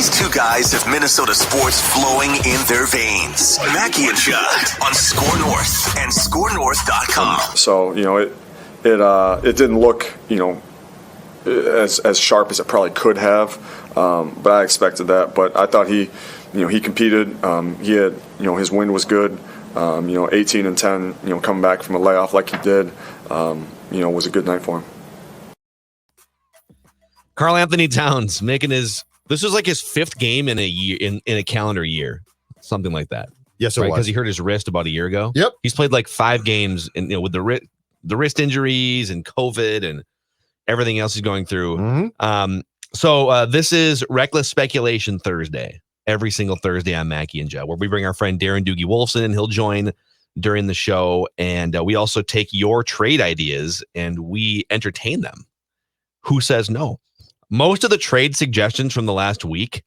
These two guys have Minnesota sports flowing in their veins. Mackey and Judd on SKOR North and SKORNorth.com. So, it didn't look, as sharp as it probably could have, but I expected that. But I thought he competed. He had, his wind was good. 18 and 10, coming back from a layoff like he did, was a good night for him. Karl-Anthony Towns this was like his fifth game in a year, in a calendar year, something like that. Yes, it was. Because he hurt his wrist about a year ago. Yep. He's played like 5 games with the wrist injuries and COVID and everything else he's going through. Mm-hmm. So this is Reckless Speculation Thursday, every single Thursday on Mackey and Judd, where we bring our friend Darren Doogie Wolfson. He'll join during the show. And we also take your trade ideas and we entertain them. Who says no? Most of the trade suggestions from the last week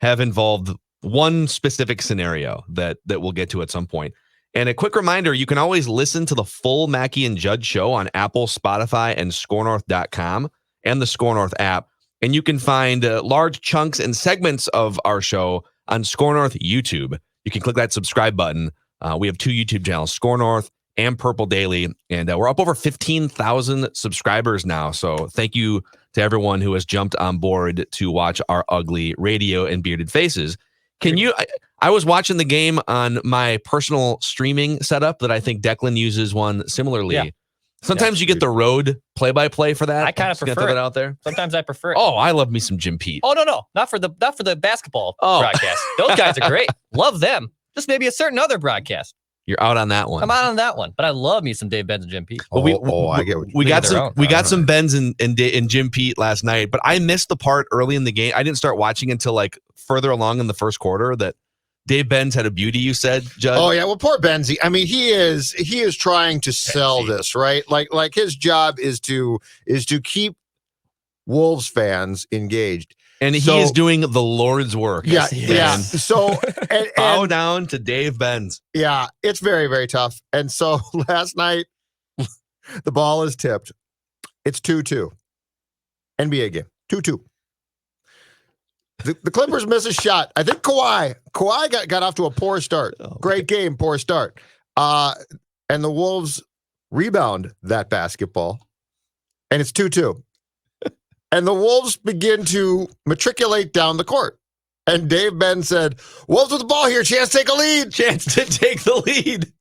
have involved one specific scenario that we'll get to at some point. And a quick reminder, you can always listen to the full Mackey and Judd show on Apple, Spotify, and SKORNorth.com and the SKOR North app. And you can find large chunks and segments of our show on SKOR North YouTube. You can click that subscribe button. We have 2 YouTube channels, SKOR North and Purple Daily. And we're up over 15,000 subscribers now. So thank you to everyone who has jumped on board to watch our ugly radio and bearded faces. I was watching the game on my personal streaming setup that I think Declan uses one similarly. Yeah. Sometimes you get the road play-by-play for that. I kind of prefer throw that out there. Sometimes I prefer it. Oh, I love me some Jim Pete. Oh, no. Not for the basketball broadcast. Those guys are great. Love them. Just maybe a certain other broadcast. You're out on that one. I'm out on that one, but I love me some Dave Benz and Jim Pete. Well, I get what we got some Benz and Jim Pete last night, but I missed the part early in the game. I didn't start watching until like further along in the first quarter that Dave Benz had a beauty. You said, Judd. Oh yeah, well, poor Benzie. I mean, he is trying to sell this, right? Like his job is to keep Wolves fans engaged. And he is doing the Lord's work. Yeah. So and bow down to Dave Benz. Yeah, it's very, very tough. And so last night, the ball is tipped. It's 2-2. NBA game, 2-2. The Clippers miss a shot. I think Kawhi got off to a poor start. Great game, poor start. And the Wolves rebound that basketball, and it's 2-2. And the Wolves begin to matriculate down the court. And Dave Benz said, Wolves with the ball here, chance to take a lead. Chance to take the lead.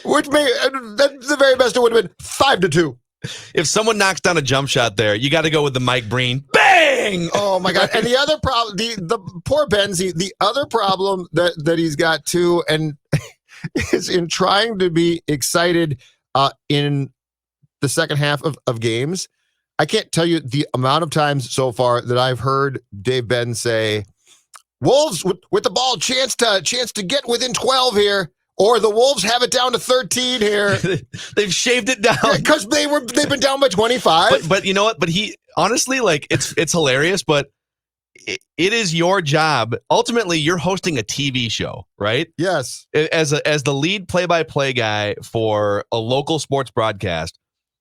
Which that's the very best it would have been 5-2. If someone knocks down a jump shot there, you got to go with the Mike Breen. Bang! Oh, my God. And the other problem, the poor Benzie, the other problem that he's got too, and is in trying to be excited in the second half of games. I can't tell you the amount of times so far that I've heard Dave Benz say, Wolves with the ball, chance to get within 12 here, or the Wolves have it down to 13 here. They've shaved it down because they've been down by 25. But you know what? But he honestly, like, it's hilarious. But it is your job. Ultimately, you're hosting a TV show, right? Yes. As the lead play-by-play guy for a local sports broadcast.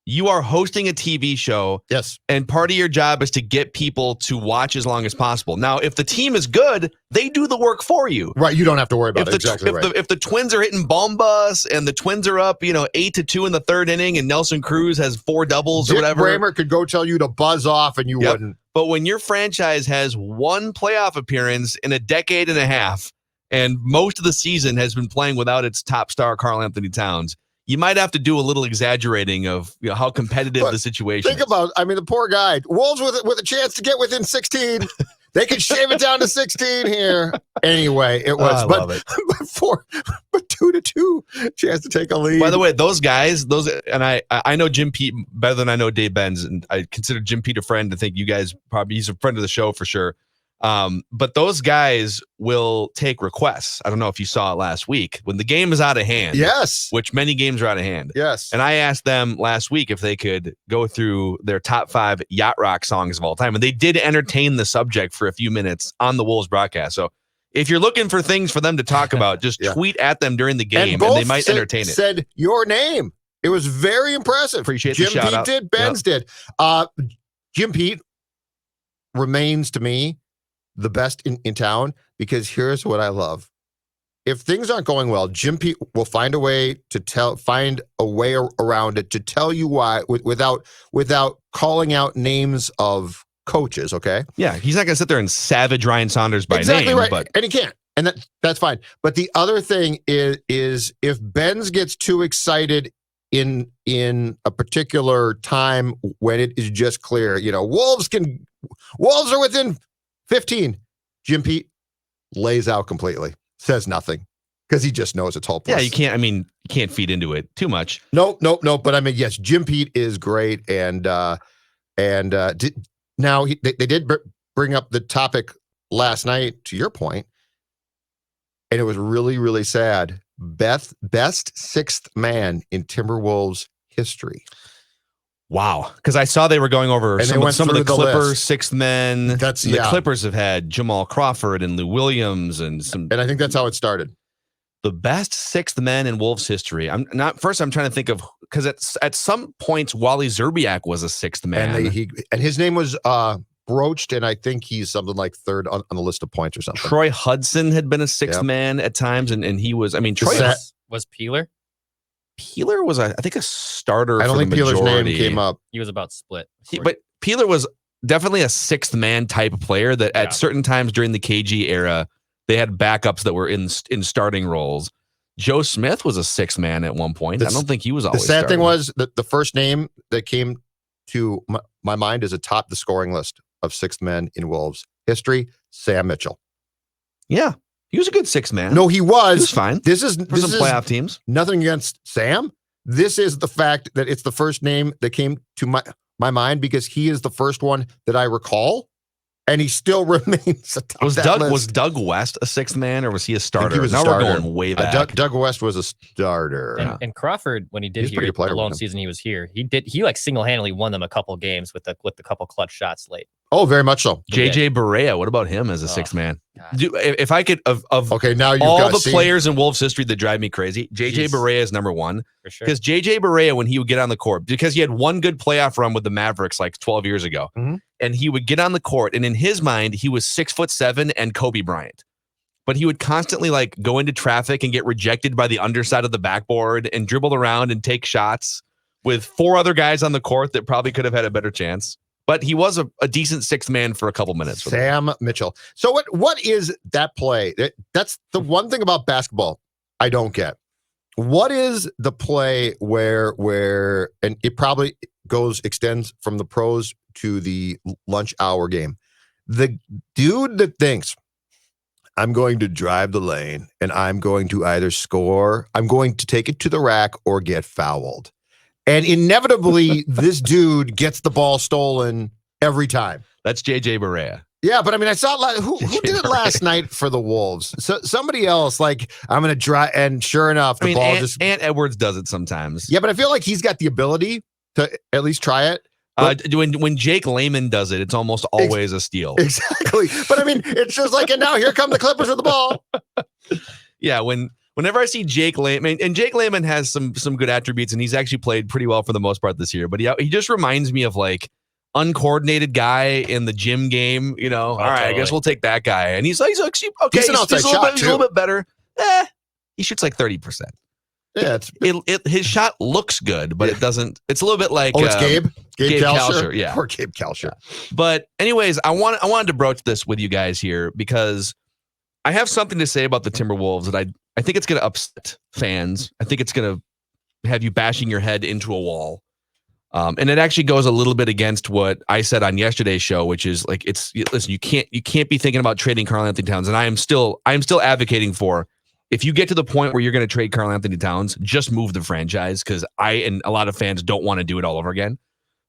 You are hosting a TV show. Yes. And part of your job is to get people to watch as long as possible. Now, if the team is good, they do the work for you. Right. You don't have to worry about it. Exactly right. If the Twins are hitting bomb bus and the Twins are up, 8-2 in the third inning and Nelson Cruz has 4 doubles or whatever. Bramer could go tell you to buzz off and you wouldn't. But when your franchise has one playoff appearance in a decade and a half and most of the season has been playing without its top star, Karl-Anthony Towns, you might have to do a little exaggerating of how competitive the situation is. Think about, the poor guy. Wolves with a chance to get within 16. They could shave it down to 16 here. Anyway, it was. I love it. But 2-2, chance to take a lead. By the way, those guys, and I know Jim Pete better than I know Dave Benz, and I consider Jim Pete a friend. I think you guys he's a friend of the show for sure. But those guys will take requests. I don't know if you saw it last week when the game is out of hand. Yes. Which many games are out of hand. Yes. And I asked them last week if they could go through their top 5 yacht rock songs of all time. And they did entertain the subject for a few minutes on the Wolves broadcast. So if you're looking for things for them to talk about, just tweet at them during the game and they might entertain it. Said your name. It was very impressive. Appreciate Jim the shout Pete out. did. Benz did. Jim Pete remains to me the best in town, because here's what I love. If things aren't going well, Jim Pete will find a way around it to tell you why without calling out names of coaches. Okay. Yeah, he's not going to sit there and savage Ryan Saunders by exactly name, right. but And he can't, and that's fine. But the other thing is if Benz gets too excited in a particular time when it is just clear, Wolves are within 15. Jim Pete lays out completely. Says nothing because he just knows it's hopeless. yeah, you can't feed into it too much. No. But I mean, yes, Jim Pete is great, and now they did bring up the topic last night. To your point, and it was really, really sad. Best sixth man in Timberwolves history. Wow, because I saw they were going over some of the Clippers sixth men. The Clippers have had Jamal Crawford and Lou Williams and I think that's how it started. The best sixth men in Wolves history. I'm trying to think of, because at some points Wally Zerbiak was a sixth man, and his name was broached, and I think he's something like third on the list of points or something. Troy Hudson had been a sixth man at times, and he was. I mean, Troy was Peeler. Peeler was, I think, a starter. I don't think Peeler's name came up. He was about split. But Peeler was definitely a sixth man type of player that at certain times during the KG era, they had backups that were in starting roles. Joe Smith was a sixth man at one point. I don't think he was always The sad starting. thing was that the first name that came to my mind is atop the scoring list of sixth men in Wolves history, Sam Mitchell. Yeah. He was a good sixth man. No, he was. He was fine. This is for some playoff teams. Nothing against Sam. This is the fact that it's the first name that came to my mind because he is the first one that I recall, and he still remains atop that list. Was Doug West a sixth man, or was he a starter? I think he was now a starter. We're going way back. Doug West was a starter. And Crawford, when he did here the lone season he was here, he like single-handedly won them a couple games with the couple clutch shots late. Oh, very much so. JJ Barea, what about him as a sixth man? If I could, of okay, now you've all the players in Wolves history that drive me crazy, JJ Barea is number one. For sure. Because JJ Barea, when he would get on the court, because he had one good playoff run with the Mavericks like 12 years ago, and he would get on the court, and in his mind, he was 6'7" and Kobe Bryant. But he would constantly like go into traffic and get rejected by the underside of the backboard and dribble around and take shots with four other guys on the court that probably could have had a better chance. But he was a decent sixth man for a couple minutes. Sam Mitchell. So what is that play? That's the one thing about basketball I don't get. What is the play where and it probably extends from the pros to the lunch hour game. The dude that thinks I'm going to drive the lane and I'm going to either score, I'm going to take it to the rack or get fouled. And inevitably, this dude gets the ball stolen every time. That's JJ Barea. Yeah, but I mean, I saw who did it last night for the Wolves. So somebody else, like, I'm going to try, and sure enough, the ball just. Ant Edwards does it sometimes. Yeah, but I feel like he's got the ability to at least try it. When Jake Layman does it, it's almost always a steal. Exactly. But I mean, it's just like, and now here come the Clippers with the ball. Yeah, whenever I see Jake Layman, and Jake Layman has some good attributes, and he's actually played pretty well for the most part this year, but he just reminds me of like uncoordinated guy in the gym game, you know. All right, I guess we'll take that guy. And he's like, okay, he's a little bit better. He shoots like 30%. Yeah, his shot looks good, but it doesn't. It's a little bit like it's Gabe Kalsher. Yeah, poor Gabe Kalsher. But anyways, I wanted to broach this with you guys here because I have something to say about the Timberwolves that I think it's going to upset fans. I think it's going to have you bashing your head into a wall, and it actually goes a little bit against what I said on yesterday's show, which is like listen, you can't be thinking about trading Karl-Anthony Towns, and I am still advocating for. If you get to the point where you're going to trade Karl-Anthony Towns, just move the franchise, because I and a lot of fans don't want to do it all over again.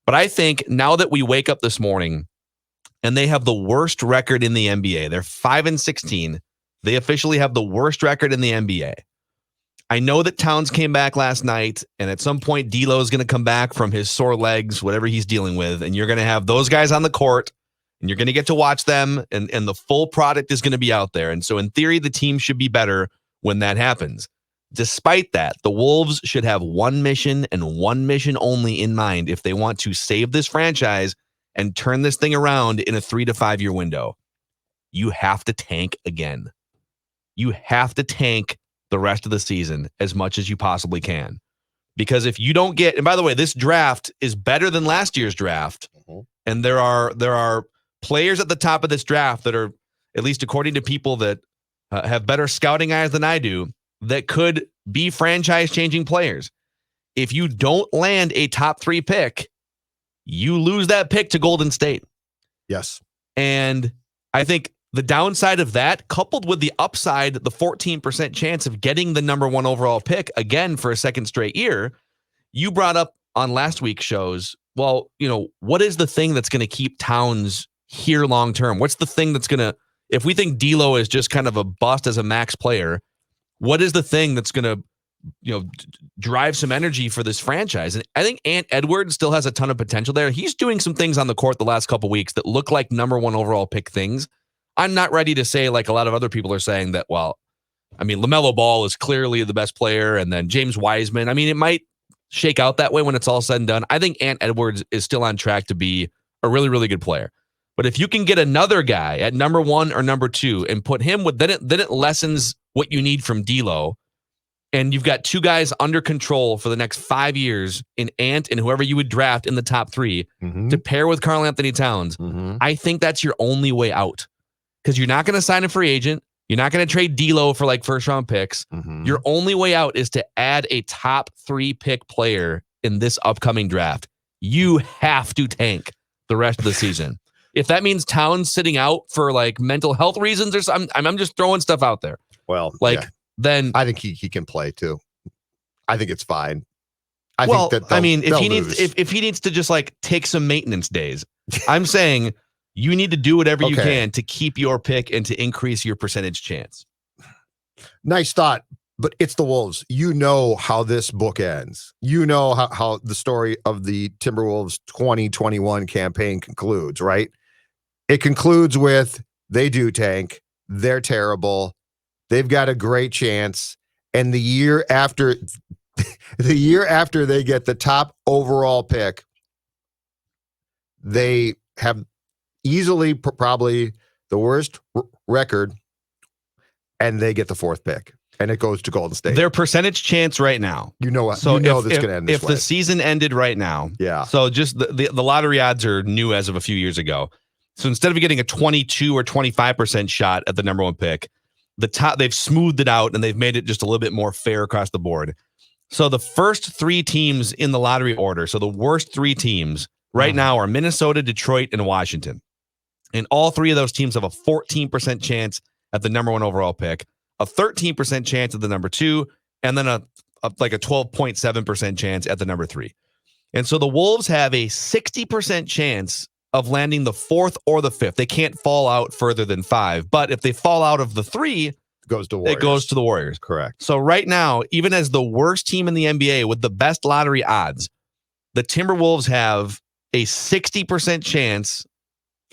But I think now that we wake up this morning and they have the worst record in the NBA, they're 5-16. They officially have the worst record in the NBA. I know that Towns came back last night, and at some point D'Lo is going to come back from his sore legs, whatever he's dealing with, and you're going to have those guys on the court. And you're going to get to watch them, and the full product is going to be out there. And so in theory, the team should be better when that happens. Despite that, the Wolves should have one mission and one mission only in mind if they want to save this franchise and turn this thing around in a 3 to 5 year window. you have to tank again. You have to tank the rest of the season as much as you possibly can. Because if you don't get, and by the way, this draft is better than last year's draft. And there are players at the top of this draft that are, at least according to people that have better scouting eyes than I do, that could be franchise-changing players. If you don't land a top 3 pick, you lose that pick to Golden State. Yes. And I think the downside of that, coupled with the upside, the 14% chance of getting the number 1 overall pick again for a second straight year, you brought up on last week's shows, well, what is the thing that's going to keep Towns here long term? What's the thing that's going to, if we think D'Lo is just kind of a bust as a max player, what is the thing that's going to, drive some energy for this franchise? And I think Ant Edwards still has a ton of potential there. He's doing some things on the court the last couple weeks that look like number 1 overall pick things. I'm not ready to say, like a lot of other people are saying, that, well, I mean, LaMelo Ball is clearly the best player, and then James Wiseman. I mean, it might shake out that way when it's all said and done. I think Ant Edwards is still on track to be a really, really good player. But if you can get another guy at number 1 or number 2 and put him with, then it lessens what you need from D'Lo. And you've got 2 guys under control for the next 5 years in Ant and whoever you would draft in the top 3 to pair with Karl-Anthony Towns. I think that's your only way out, because you're not going to sign a free agent. You're not going to trade D'Lo for like first round picks. Your only way out is to add a top 3 pick player in this upcoming draft. You have to tank the rest of the season. If that means Towns sitting out for like mental health reasons or something, I'm just throwing stuff out there. Well, then I think he can play too. I think it's fine. I mean, if he needs to just like take some maintenance days, I'm saying you need to do whatever you can to keep your pick and to increase your percentage chance. Nice thought, but it's the Wolves. You know how this book ends. You know how the story of the Timberwolves 2021 campaign concludes, right? It concludes with they do tank. They're terrible. They've got a great chance. And the year after they get the top overall pick, they have easily probably the worst record, and they get the 4th pick, and it goes to Golden State. Their percentage chance right now. This could end this way. If the season ended right now, so just the lottery odds are new as of a few years ago. So instead of getting a 22 or 25% shot at the number 1 pick, they've smoothed it out and they've made it just a little bit more fair across the board. So the first 3 teams in the lottery order, so the worst 3 teams right now are Minnesota, Detroit, and Washington. And all 3 of those teams have a 14% chance at the number 1 overall pick, a 13% chance at the number 2, and then a 12.7% chance at the number 3. And so the Wolves have a 60% chance of landing the 4th or the 5th. They can't fall out further than 5. But if they fall out of the 3, it goes to the Warriors. Correct. So right now, even as the worst team in the NBA with the best lottery odds, the Timberwolves have a 60% chance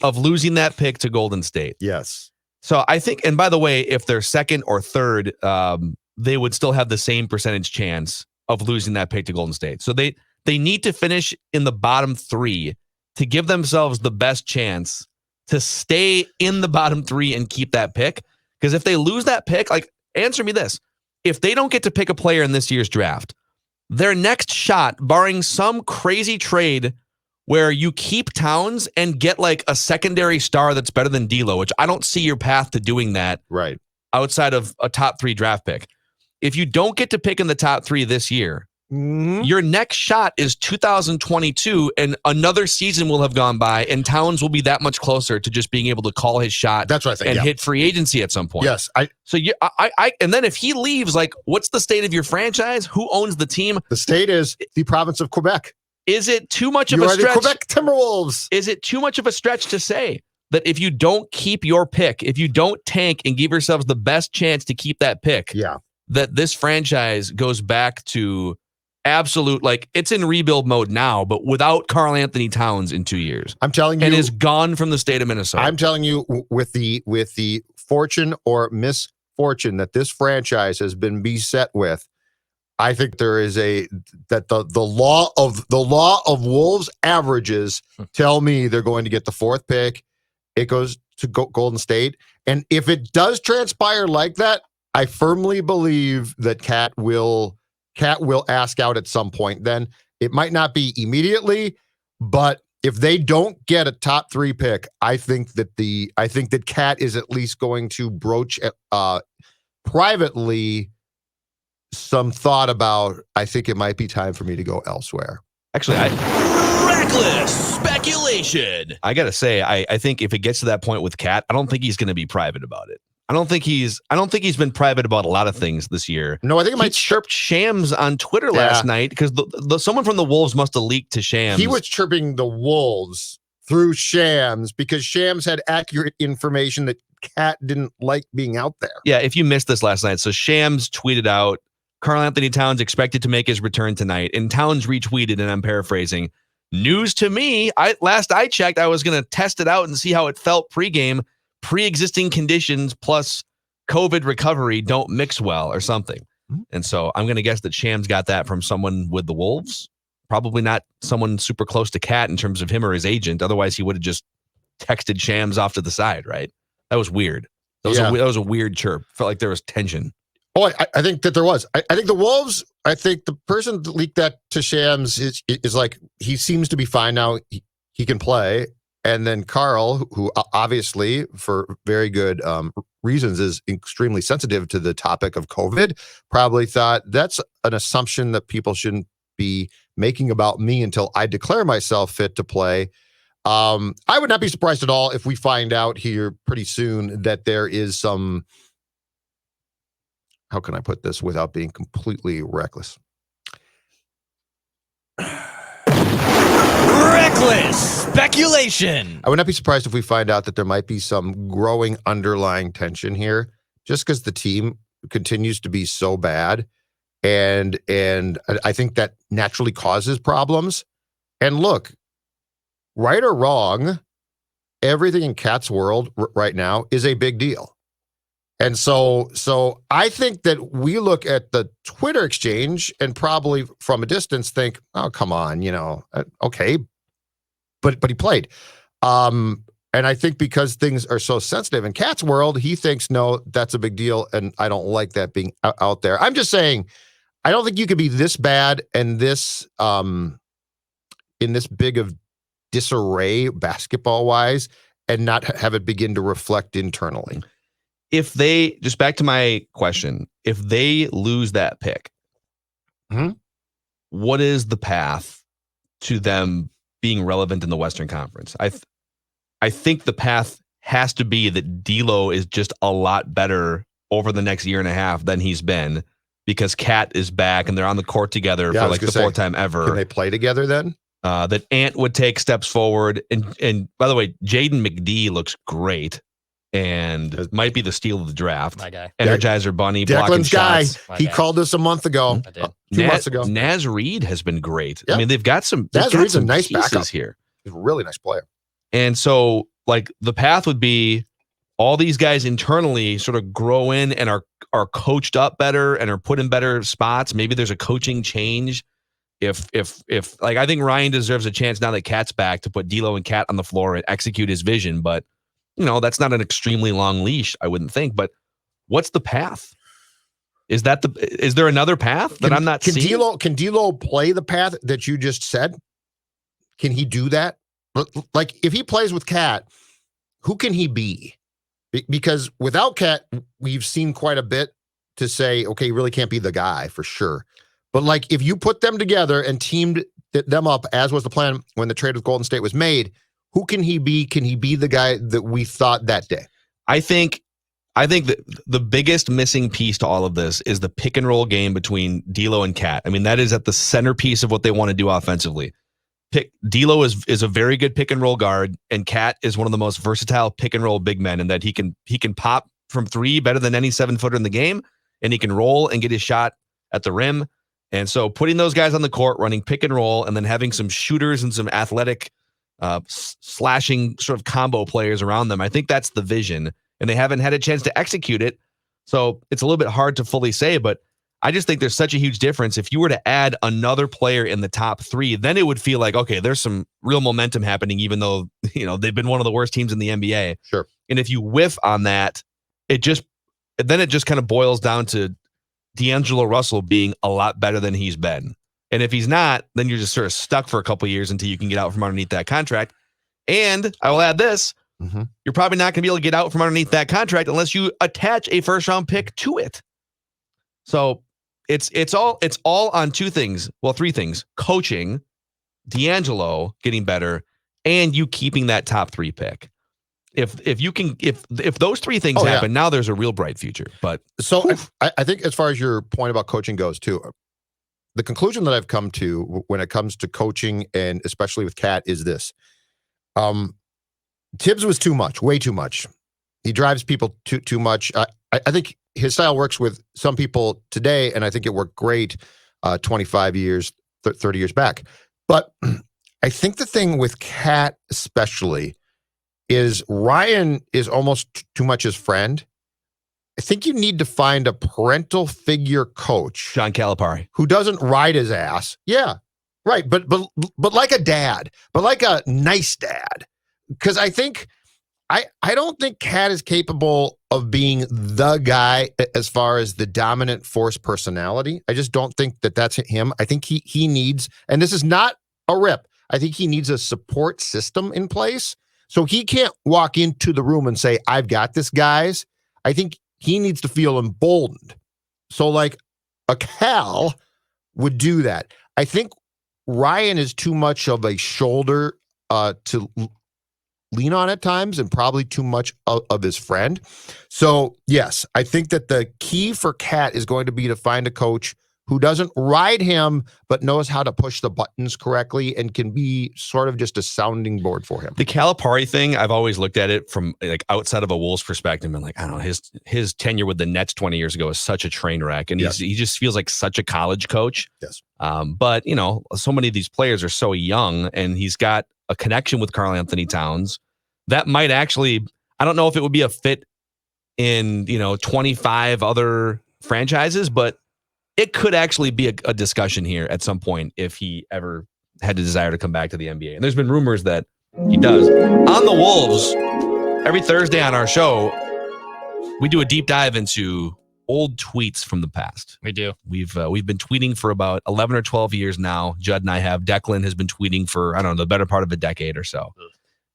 of losing that pick to Golden State. Yes. So I think, and by the way, if they're 2nd or 3rd, they would still have the same percentage chance of losing that pick to Golden State. So they need to finish in the bottom 3 to give themselves the best chance to stay in the bottom 3 and keep that pick. Because if they lose that pick, like, answer me this. If they don't get to pick a player in this year's draft, their next shot, barring some crazy trade where you keep Towns and get like a secondary star that's better than D'Lo, which I don't see your path to doing that right outside of a top 3 draft pick. If you don't get to pick in the top 3 this year, your next shot is 2022, and another season will have gone by, and Towns will be that much closer to just being able to call his shot. That's what I think, and hit free agency at some point. Yes, and then if he leaves, like, what's the state of your franchise? Who owns the team? The state is the province of Quebec. Is it too much of a stretch? The Quebec Timberwolves. Is it too much of a stretch to say that if you don't keep your pick, if you don't tank and give yourselves the best chance to keep that pick, that this franchise goes back to absolute, like, it's in rebuild mode now, but without Karl-Anthony Towns in 2 years. I'm telling you, and is gone from the state of Minnesota. I'm telling you, with the fortune or misfortune that this franchise has been beset with, I think there is the law of Wolves averages tell me they're going to get the 4th pick. It goes to Golden State, And if it does transpire like that, I firmly believe that Cat will ask out at some point. Then it might not be immediately, but if they don't get a top 3 pick, I think that Cat is at least going to broach privately some thought about, I think it might be time for me to go elsewhere. Actually, reckless speculation. I gotta say, I think if it gets to that point with Cat, I don't think he's going to be private about it. I don't think he's been private about a lot of things this year. No, I think he chirped Shams on Twitter last night because someone from the Wolves must have leaked to Shams. He was chirping the Wolves through Shams because Shams had accurate information that Cat didn't like being out there. Yeah, if you missed this last night, so Shams tweeted out, Karl-Anthony Towns expected to make his return tonight, and Towns retweeted, and I'm paraphrasing, news to me. Last I checked, I was going to test it out and see how it felt pregame. Pre-existing conditions plus COVID recovery don't mix well or something. And so I'm going to guess that Shams got that from someone with the Wolves. Probably not someone super close to Cat in terms of him or his agent. Otherwise, he would have just texted Shams off to the side, right? That was weird. That was a weird chirp. Felt like there was tension. Oh, I think that there was. I think the Wolves, I think the person that leaked that to Shams is like, he seems to be fine now. He can play. And then Karl, who obviously for very good reasons is extremely sensitive to the topic of COVID, probably thought that's an assumption that people shouldn't be making about me until I declare myself fit to play. I would not be surprised at all if we find out here pretty soon that there is some, how can I put this without being completely reckless? Reckless speculation. I would not be surprised if we find out that there might be some growing underlying tension here, just because the team continues to be so bad, and I think that naturally causes problems. And look, right or wrong, everything in Cat's world right now is a big deal. And so I think that we look at the Twitter exchange and probably from a distance think, oh, come on, okay. But he played. And I think because things are so sensitive in Cat's world, he thinks, no, that's a big deal. And I don't like that being out there. I'm just saying, I don't think you could be this bad and this in this big of disarray basketball wise and not have it begin to reflect internally. If they, just back to my question, if they lose that pick, what is the path to them being relevant in the Western Conference? I think the path has to be that D'Lo is just a lot better over the next year and a half than he's been because Cat is back and they're on the court together for like the fourth time ever. Can they play together then? That Ant would take steps forward. And by the way, Jaden McD looks great and might be the steal of the draft. My guy. Energizer Bunny, blocking Declan's guy. shots. He called us a month ago. I did. 2 months ago. Naz Reid has been great. Yeah. I mean, they've got some Reid's a nice pieces backup here. He's a really nice player. And so, like, the path would be all these guys internally sort of grow in and are coached up better and are put in better spots. Maybe there's a coaching change. If like, I think Ryan deserves a chance now that Cat's back to put D'Lo and Cat on the floor and execute his vision. But, that's not an extremely long leash, I wouldn't think. But what's the path? Is there another path that I'm not seeing? Can D'Lo play the path that you just said? Can he do that? Like, if he plays with Cat, who can he be? Because without Cat, we've seen quite a bit to say, okay, he really can't be the guy for sure. But like, if you put them together and teamed them up, as was the plan when the trade with Golden State was made, who can he be? Can he be the guy that we thought that day? I think that the biggest missing piece to all of this is the pick and roll game between D'Lo and Cat. I mean, that is at the centerpiece of what they want to do offensively. D'Lo is a very good pick and roll guard, and Cat is one of the most versatile pick and roll big men in that he can pop from three better than any 7-footer in the game, and he can roll and get his shot at the rim. And so putting those guys on the court, running pick and roll, and then having some shooters and some athletic slashing sort of combo players around them, I think that's the vision, and they haven't had a chance to execute it. So it's a little bit hard to fully say, but I just think there's such a huge difference. If you were to add another player in the top 3, then it would feel like, okay, there's some real momentum happening, even though, they've been one of the worst teams in the NBA. Sure. And if you whiff on that, it just kind of boils down to D'Angelo Russell being a lot better than he's been. And if he's not, then you're just sort of stuck for a couple of years until you can get out from underneath that contract. And I will add this. You're probably not going to be able to get out from underneath that contract unless you attach a first-round pick to it. So it's all on 2 things. Well, 3 things: coaching, D'Angelo getting better, and you keeping that top 3 pick. If those 3 things happen, now there's a real bright future. But so I think as far as your point about coaching goes too, the conclusion that I've come to when it comes to coaching, and especially with Cat, is this: Tibbs was too much, way too much. He drives people too much. I think his style works with some people today, and I think it worked great 25 years, 30 years back. But I think the thing with Cat especially is Ryan is almost too much his friend. I think you need to find a parental figure coach, John Calipari, who doesn't ride his ass. Yeah, right. But like a dad, but like a nice dad. Because I think I don't think Cat is capable of being the guy as far as the dominant force personality. I just don't think that's him. I think he needs, and this is not a rip, I think he needs a support system in place. So he can't walk into the room and say, I've got this, guys. I think he needs to feel emboldened. So like a Cal would do that. I think Ryan is too much of a shoulder to lean on at times, and probably too much of his friend. So yes, I think that the key for Cat is going to be to find a coach who doesn't ride him, but knows how to push the buttons correctly and can be sort of just a sounding board for him. The Calipari thing, I've always looked at it from like outside of a Wolves perspective, and like, I don't know, his tenure with the Nets 20 years ago is such a train wreck, and he just feels like such a college coach. Yes. But so many of these players are so young, and he's got a connection with Karl-Anthony Towns that might actually, I don't know if it would be a fit in 25 other franchises, but it could actually be a discussion here at some point if he ever had the desire to come back to the NBA. And there's been rumors that he does. On the Wolves, every Thursday on our show, we do a deep dive into old tweets from the past. We do. We've been tweeting for about 11 or 12 years now. Judd and I have. Declan has been tweeting for, I don't know, the better part of a decade or so.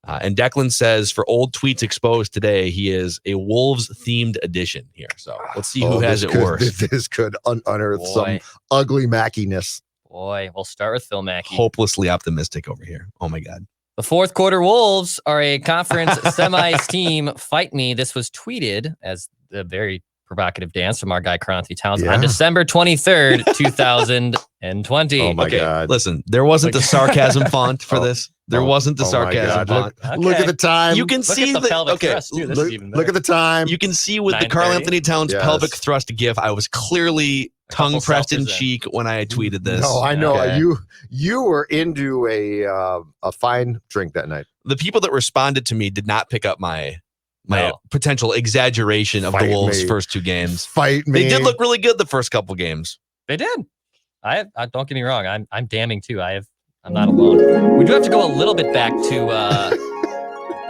And Declan says, for old tweets exposed today, he is a Wolves-themed edition here. So let's see who has it worse. This could unearth some ugly Mackiness. Boy, we'll start with Phil Mackey. Hopelessly optimistic over here. Oh, my God. The fourth quarter Wolves are a conference semis team. Fight me. This was tweeted as a very provocative dance from our guy Karl-Anthony Towns on December 23rd, 2020. Oh, my God. Listen, there wasn't the sarcasm font for this. There wasn't the sarcasm font. Look at the time. You can see the pelvic thrust, too. Look at the time. You can see with the Karl-Anthony Towns pelvic thrust gif, I was clearly tongue pressed in cheek when I tweeted this. No, I know. Okay. You were into a fine drink that night. The people that responded to me did not pick up my potential exaggeration of the Wolves' first 2 games. Fight me. They did look really good the first couple games. They did. I don't get me wrong. I'm damning too. I'm not alone. We do have to go a little bit back to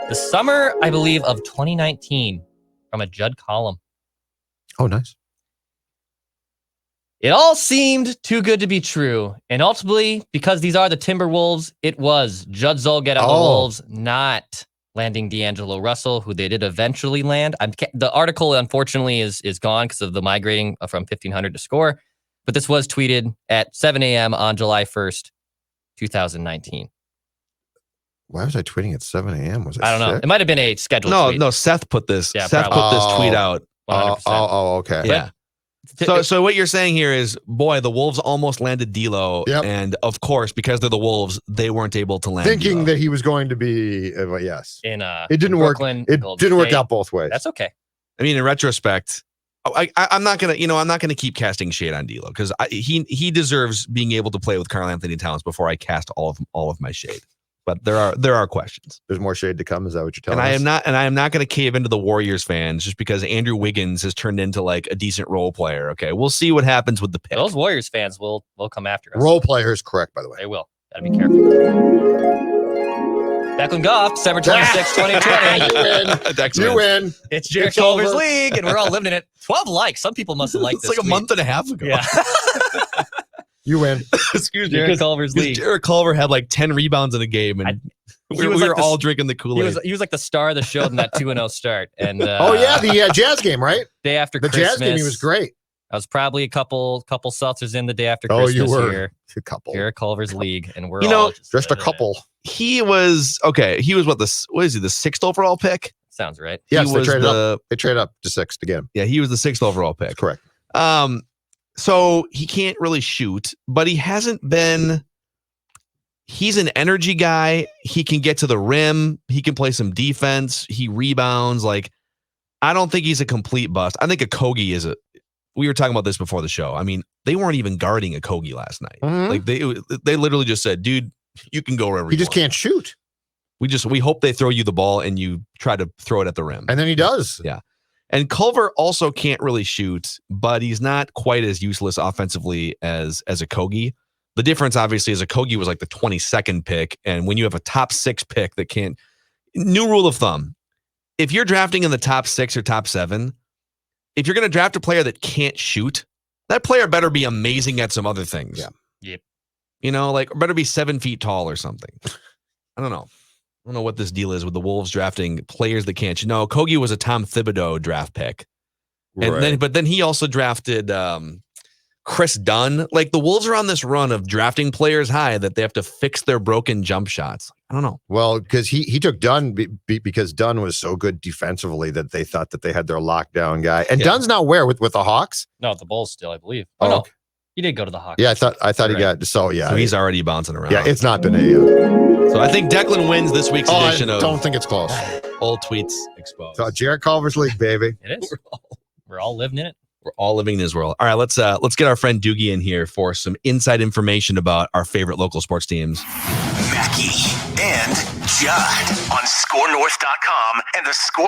the summer, I believe, of 2019 from a Judd column. Oh, nice. It all seemed too good to be true. And ultimately, because these are the Timberwolves, it was Judd Zolgad on the Wolves, not landing D'Angelo Russell, who they did eventually land. The article, unfortunately, is gone because of the migrating from 1500 to SKOR. But this was tweeted at 7 a.m. on July 1st, 2019. Why was I tweeting at 7 a.m.? Was it I don't know. It might have been a scheduled tweet. No, Seth put this. Yeah, Seth put this tweet out. 100%. Okay. Yeah. So what you're saying here is, boy, the Wolves almost landed D'Lo, and of course, because they're the Wolves, they weren't able to land. Thinking D'Lo. that he was going to be, yes, it didn't work. It didn't work out both ways. That's okay. I mean, in retrospect, I'm not gonna keep casting shade on D'Lo because he deserves being able to play with Karl-Anthony Towns before I cast all of my shade. But there are questions. There's more shade to come. Is that what you're telling And us? I am not going to cave into the Warriors fans just because Andrew Wiggins has turned into like a decent role player. Okay, we'll see what happens with the pick. Those Warriors fans will come after us. Role player is correct, by the way. They will. Gotta be careful. Declan Goff, December 26, 2020. You win. It's Jared It's Culver's over. league, and we're all living in it. 12 likes. Some people must have liked It's this. like a month and a half ago. Yeah. You win. Excuse me. Jared Culver's Because league. Jared Culver had like 10 rebounds in a game, and we were all drinking the Kool-Aid. He was like the star of the show in that 2-0 start. And Oh yeah, the Jazz game, right? day after The Christmas, Jazz game, he was great. I was probably a couple seltzers in the day after Oh, Christmas you were. here. A couple. Jared Culver's league, and we're You know, all Just a living in it. couple. He was okay. He was what is he, the 6th overall pick? Sounds right. Yes, he they was traded the up. They traded up to 6th again. yeah, he was the 6th overall pick. Correct. So he can't really shoot, but he hasn't been. He's an energy guy. He can get to the rim. He can play some defense. He rebounds. Like, I don't think he's a complete bust. I think Okogie is a. We were talking about this before the show. I mean, they weren't even guarding Okogie last night. Mhm. Like they literally just said, "Dude, you can go wherever." He you just want." can't shoot, We hope they throw you the ball and you try to throw it at the rim. and then he does. Yeah. And Culver also can't really shoot, but he's not quite as useless offensively as Okogie. The difference, obviously, is Okogie was like the 22nd pick, and when you have a top 6 pick that can't. New rule of thumb: if you're drafting in the top 6 or top 7, if you're going to draft a player that can't shoot, that player better be amazing at some other things. Yeah. Yep. You know, like better be 7 feet tall or something. I don't know. I don't know what this deal is with the Wolves drafting players that can't shoot. No, Okogie was a Tom Thibodeau draft pick. And then he also drafted Chris Dunn. Like the Wolves are on this run of drafting players high that they have to fix their broken jump shots. I don't know. Well, because he took Dunn because Dunn was so good defensively that they thought that they had their lockdown guy. And Yeah. Dunn's not where with the Hawks. No, the Bulls still, I believe. Oh, Oh, no. okay. He did go to the Hawks. Yeah, I thought he Right. got so yeah. So he's already bouncing around. yeah, it's not been a. So I think Declan wins this week's I edition of don't think it's close. Old Tweets Exposed. So Jared Culver's league, baby. It is. We're all living in it. We're all living in this world. All right, let's get our friend Doogie in here for some inside information about our favorite local sports teams. Mackey and Judd on SKORNorth.com and the SKOR